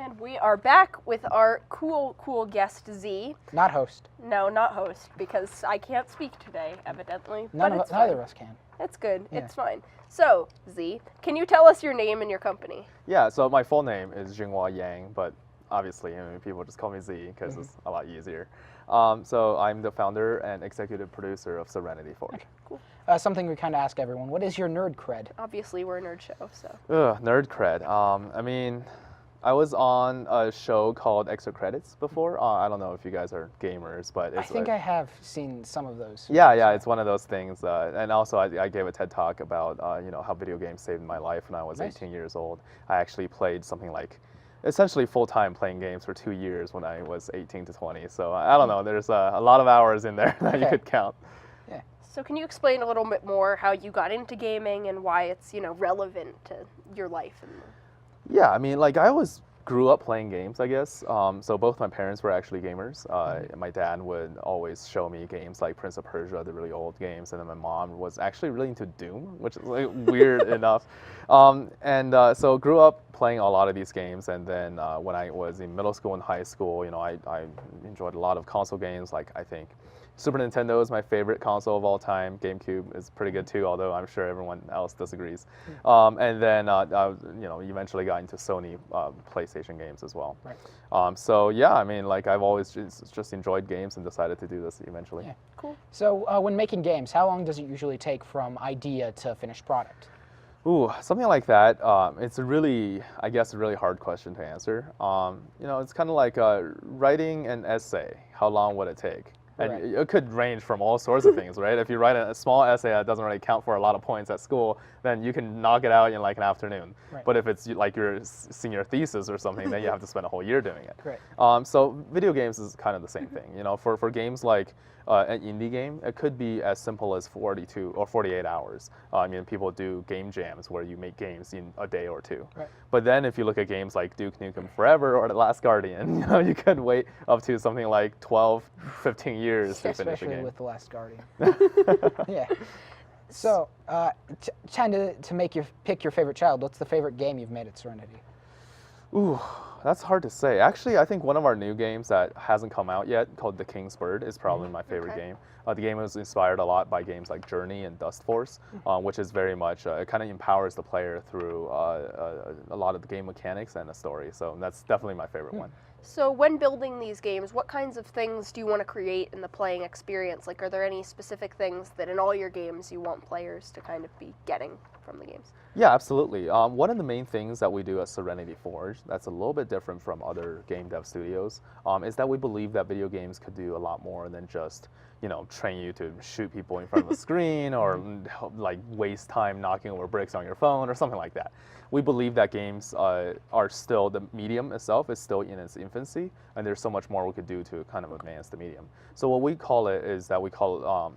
And we are back with our cool guest, Z. Not host. No, not host, because I can't speak today, evidently. Neither of us can. It's good. Yeah. It's fine. So, Z, can you tell us your name and your company? Yeah, so my full name is Junghua Yang, but obviously, people just call me Z because it's a lot easier. So I'm the founder and executive producer of Serenity Forge. Okay, cool. Something we kind of ask everyone. What is your nerd cred? Obviously, we're a nerd show, so. Nerd cred. I mean, I was on a show called Extra Credits before. I don't know if you guys are gamers, but I it's think I have seen some of those. Yeah, it's one of those things. And also, I gave a TED talk about how video games saved my life when I was Nice. 18 years old. I actually played something like essentially full-time playing games for 2 years when I was 18 to 20. So I don't know. There's a lot of hours in there that you Okay. could count. Yeah. So can you explain a little bit more how you got into gaming and why it's, relevant to your life? Yeah, I mean, like I always grew up playing games, I guess. So both my parents were actually gamers. My dad would always show me games like Prince of Persia, the really old games, and then my mom was actually really into Doom, which is like weird enough. So grew up playing a lot of these games, and then when I was in middle school and high school, I enjoyed a lot of console games. Like I think Super Nintendo is my favorite console of all time. GameCube is pretty good too, although I'm sure everyone else disagrees. And then eventually got into Sony PlayStation games as well. Right. So yeah, I mean, like I've always just enjoyed games and decided to do this eventually. Yeah. Cool. So when making games, how long does it usually take from idea to finished product? Ooh, something like that. It's a really hard question to answer. It's kind of like writing an essay. How long would it take? And Right. it could range from all sorts of things, right? If you write a small essay that doesn't really count for a lot of points at school, then you can knock it out in like an afternoon. Right. But if it's like your senior thesis or something, then you have to spend a whole year doing it. Right. So video games is kind of the same thing. For games like an indie game, it could be as simple as 42 or 48 hours. People do game jams where you make games in a day or two. Right. But then if you look at games like Duke Nukem Forever or The Last Guardian, you could wait up to something like 12, 15 years to finish a Especially game. with The Last Guardian. Yeah. So, trying to pick your favorite child, what's the favorite game you've made at Serenity? Ooh, that's hard to say. Actually, I think one of our new games that hasn't come out yet, called The King's Bird, is probably my favorite Okay. game. The game was inspired a lot by games like Journey and Dust Force, which is very much, it kind of empowers the player through a lot of the game mechanics and the story. So that's definitely my favorite one. So when building these games, what kinds of things do you want to create in the playing experience? Like, are there any specific things that in all your games you want players to kind of be getting from the games? Yeah, absolutely. One of the main things that we do at Serenity Forge that's a little bit different from other game dev studios is that we believe that video games could do a lot more than just train you to shoot people in front of a screen or like waste time knocking over bricks on your phone or something like that. We believe that games are still, the medium itself is still in its infancy, and there's so much more we could do to kind of advance the medium. So what we call it is that we call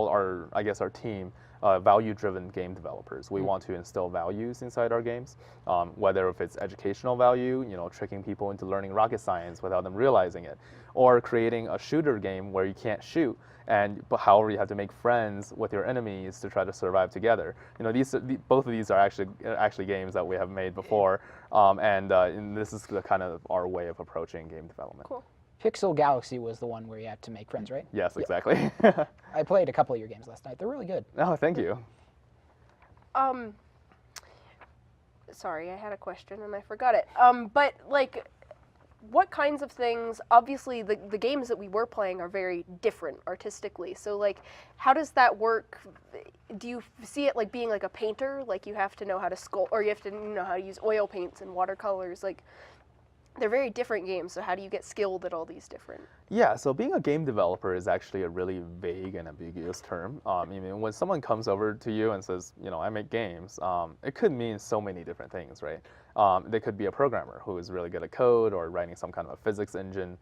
our team value-driven game developers. We want to instill values inside our games, whether if it's educational value, tricking people into learning rocket science without them realizing it, or creating a shooter game where you can't shoot, but however you have to make friends with your enemies to try to survive together. Both of these are actually games that we have made before, and this is the kind of our way of approaching game development. Cool. Pixel Galaxy was the one where you had to make friends, right? Yes, exactly. I played a couple of your games last night. They're really good. Oh, thank you. Sorry, I had a question and I forgot it. But like, what kinds of things, obviously the games that we were playing are very different artistically. So like, how does that work? Do you see it like being like a painter? Like you have to know how to sculpt, or you have to know how to use oil paints and watercolors. Like, they're very different games, so how do you get skilled at all these different? Yeah, so being a game developer is actually a really vague and ambiguous term. When someone comes over to you and says, I make games, it could mean so many different things, right? They could be a programmer who is really good at code or writing some kind of a physics engine,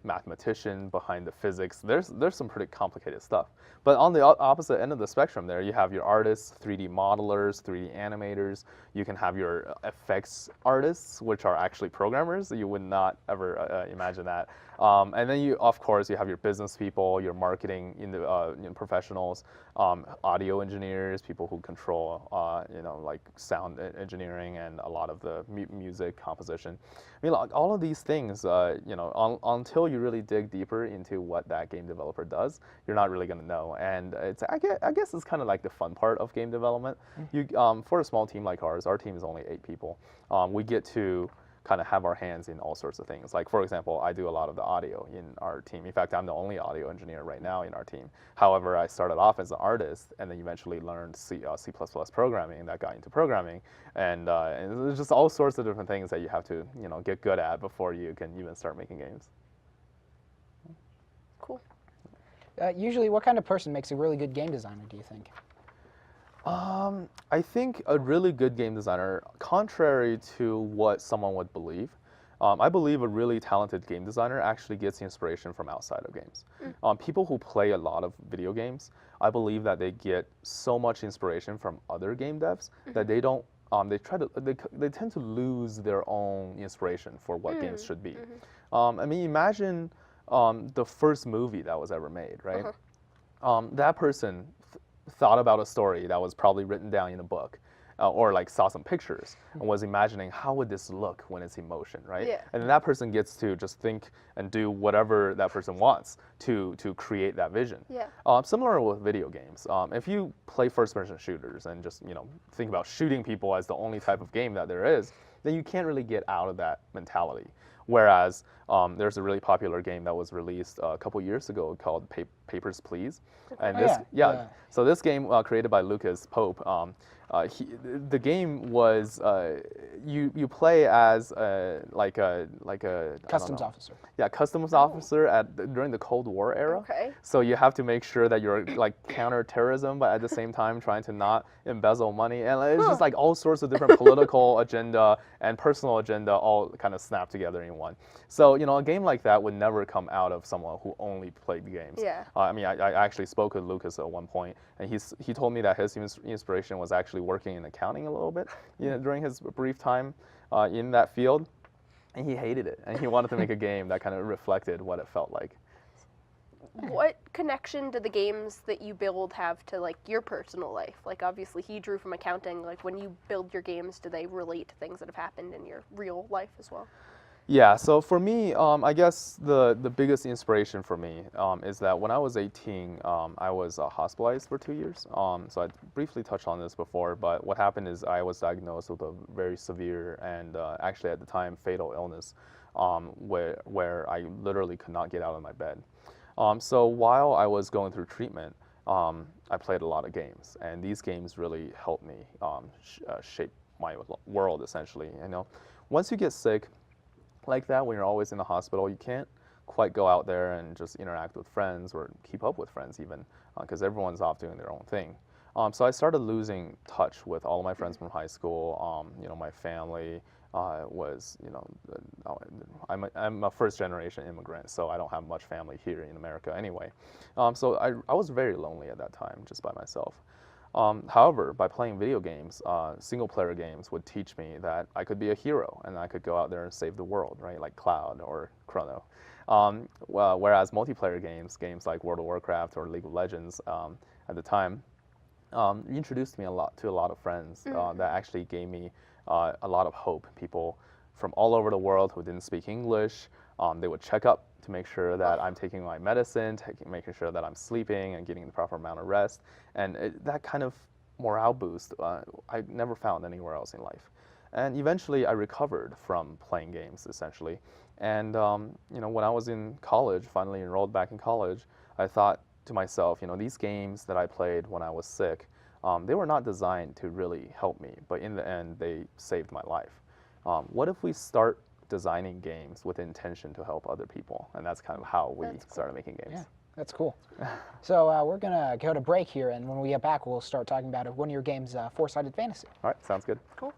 mathematician behind the physics. There's some pretty complicated stuff. But on the opposite end of the spectrum there, you have your artists, 3D modelers, 3D animators. You can have your effects artists, which are actually programmers. programmers. You would not ever imagine that. And then you, of course, you have your business people, your marketing professionals, audio engineers, people who control, like sound engineering and a lot of the music composition. I mean, like, all of these things, until you really dig deeper into what that game developer does, you're not really going to know. And I guess it's kind of like the fun part of game development. For a small team like ours, our team is only 8 people. We get to kind of have our hands in all sorts of things. Like, for example, I do a lot of the audio in our team. In fact, I'm the only audio engineer right now in our team. However, I started off as an artist and then eventually learned C++ programming, that got into programming. And there's just all sorts of different things that you have to, get good at before you can even start making games. Cool. Usually, what kind of person makes a really good game designer, do you think? I think a really good game designer, contrary to what someone would believe, I believe a really talented game designer actually gets inspiration from outside of games. People who play a lot of video games, I believe that they get so much inspiration from other game devs that they don't. They tend to lose their own inspiration for what games should be. I mean, imagine the first movie that was ever made, right? That person thought about a story that was probably written down in a book, or like saw some pictures and was imagining how would this look when it's in motion, right? Yeah. And then that person gets to just think and do whatever that person wants to create that vision. Yeah. Similar with video games. If you play first-person shooters and just think about shooting people as the only type of game that there is, then you can't really get out of that mentality. Whereas there's a really popular game that was released a couple years ago called Papers, Please. And this, so this game created by Lucas Pope, the game was you play as like a Customs officer. Yeah, customs officer during the Cold War era. Okay. So you have to make sure that you're like counter-terrorism, but at the same time trying to not embezzle money, and it's just like all sorts of different political agenda and personal agenda all kind of snap together in one. So a game like that would never come out of someone who only played games. Yeah. I mean, I actually spoke with Lucas at one point, and he told me that his inspiration was actually working in accounting a little bit, during his brief time in that field, and he hated it, and he wanted to make a game that kind of reflected what it felt like. What connection do the games that you build have to like your personal life? Like obviously he drew from accounting. Like when you build your games, do they relate to things that have happened in your real life as well? Yeah, so for me, I guess the biggest inspiration for me is that when I was 18, I was hospitalized for 2 years. So I briefly touched on this before, but what happened is I was diagnosed with a very severe and actually at the time fatal illness, where I literally could not get out of my bed. So while I was going through treatment, I played a lot of games, and these games really helped me shape my world essentially. Once you get sick like that, when you're always in the hospital, you can't quite go out there and just interact with friends or keep up with friends even, because everyone's off doing their own thing. So I started losing touch with all of my friends from high school. My family was, I'm a first-generation immigrant, so I don't have much family here in America anyway. So I was very lonely at that time, just by myself. However, by playing video games, single-player games would teach me that I could be a hero and I could go out there and save the world, right? Like Cloud or Chrono. Whereas multiplayer games like World of Warcraft or League of Legends at the time, introduced me to a lot of friends that actually gave me a lot of hope. People from all over the world who didn't speak English, they would check up to make sure that I'm taking my medicine, making sure that I'm sleeping and getting the proper amount of rest. And that kind of morale boost, I never found anywhere else in life. And eventually I recovered from playing games, essentially. And when I was in college, finally enrolled back in college, I thought to myself, these games that I played when I was sick, they were not designed to really help me, but in the end, they saved my life. What if we start designing games with intention to help other people? And that's kind of how we started making games. Yeah, that's cool. So we're going to go to break here, and when we get back, we'll start talking about one of your games, Four-Sided Fantasy. All right, sounds good. Cool.